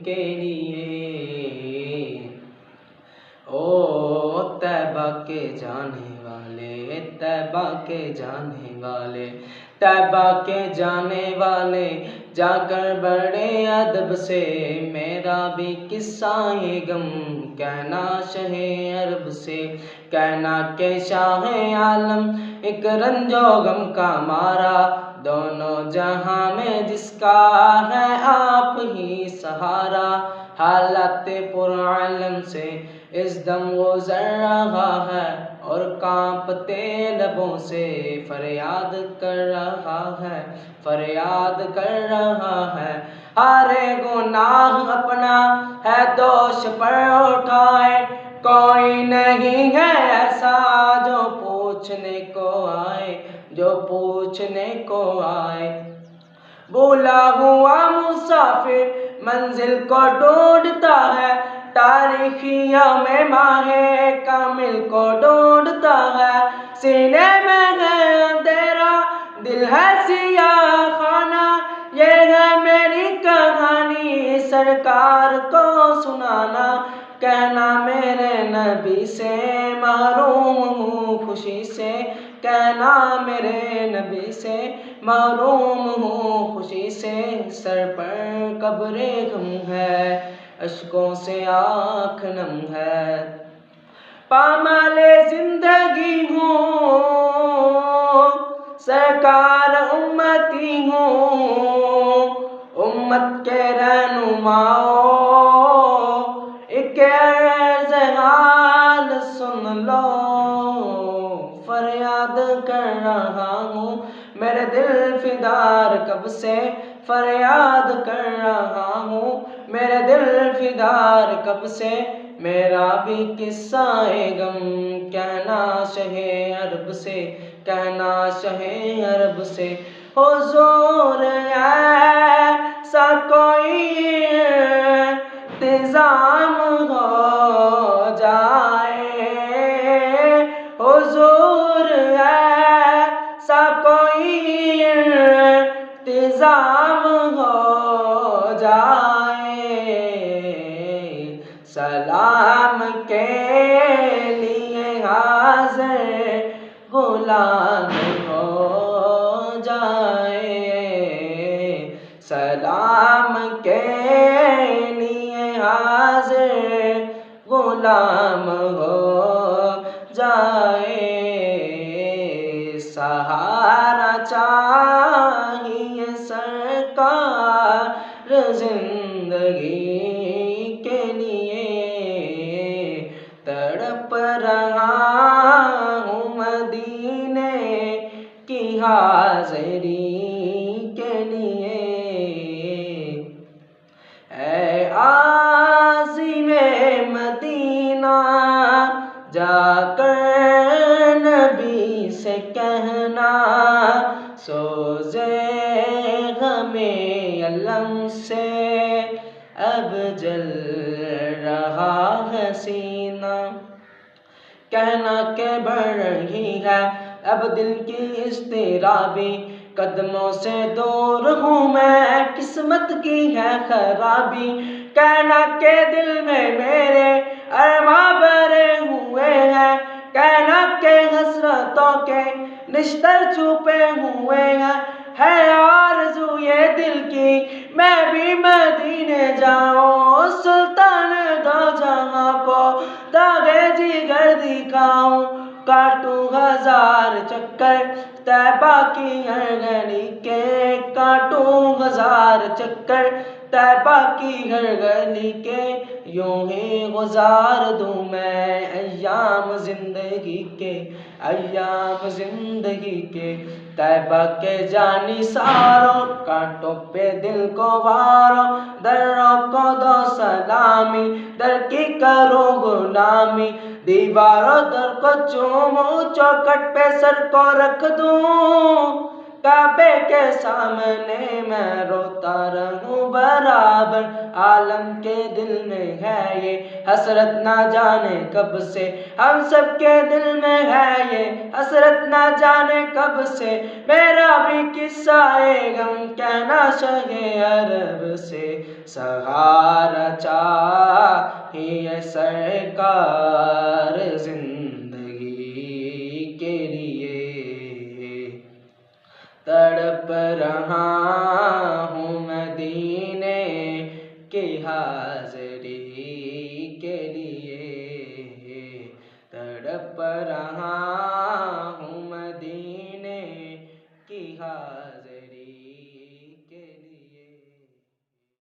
के लिए। ओ तैबा के जाने वाले, तैबा के जाने वाले, तैबा के जाने वाले, जाकर बड़े अदब से मेरा भी किस्सा ये गम कहना शहे अरब से। कहना के शाह आलम एक रंजो गम का मारा, दोनों जहां में जिसका है आप ही सहारा। हालत पुरअलम से इस दम गुज़र रहा है और कांपते लबों से फरियाद कर रहा है, फरियाद कर रहा है। हारे गुनाह अपना है दोष पर उठाए, कोई नहीं है ऐसा जो पूछने को आए, जो पूछने को आए। भूला हुआ मुसाफिर मंजिल को ढूंढता है, तारीखियों में माहे कामिल को ढूंढता है। सीने में है अंधेरा, दिल है सियाह खाना, ये है मेरी कहानी सरकार को सुनाना। कहना मेरे नबी से महरूम हूँ खुशी से, कहना मेरे नबी से महरूम हूँ खुशी से। सर पर कब्रे गम है, अश्कों से आँख नम है, पामाले जिंदगी हूँ, सरकार उम्मती हूँ। उम्मत के रहनुमाओ एक अर्ज़ हाल सुन लो, फरियाद कर रहा हूँ मेरे दिल फिदार कब से, फरियाद कर रहा हूँ मेरे दिल फिदार कब से। मेरा भी किस्सा ए गम कहना शहे अरब से, कहना शहे अरब से। हुज़ूर ऐसा कोई इंतज़ाम हो जाए, हुज़ूर ऐसा कोई इंतज़ाम हो जाए। सलाम के लिए हाज़िर गुलाम हो जाए, सलाम के लिए हाज़िर गुलाम हो जाए। सहारा चाहिए सरकार जिंदगी के लिए, तड़प रहा हूँ मदीने की हाज़िरी के लिए। ऐ आज़िमे मदीना जाकर नबी से कहना, सोज़े गमे अलम से अब जल रहा है सीना। कहना के बढ़ रही है अब दिल की इज़्तिराबी, कदमों से दूर हूँ मैं किस्मत की है खराबी। कहना के दिल में मेरे अरमां भरे हुए हैं, कहना के हसरतों के निश्तर छुपे हुए हैं। है आरज़ू ये दिल की मैं भी मदीने जाऊँ, सुल्तान दो जहां को दागे जिगर दिखाऊं। काटूं हजार चक्कर तैबा की हर गली के, काटूं हजार चक्कर तैबा की हर गली के। यूं ही गुजार दूं मैं अय्याम जिंदगी के, अय्याम जिंदगी के। तैबा के जानी सारों कांटों पे दिल को वारों, दर्रों को दो सलामी दर की करो गुलामी। दीवारों दर को चूमूं चौखट पे सर को रख दूं, काबे के सामने मैं रोता रहूं बराबर, आलम के दिल में है ये हसरत ना जाने कब से, हम सबके दिल में है ये हसरत ना जाने कब से। मेरा भी किस्सा गम कहना शहे अरब से, सहारा चाहिए सरकार जिंदगी के लिए, तड़प रहा हूँ मदीने की हाज़िरी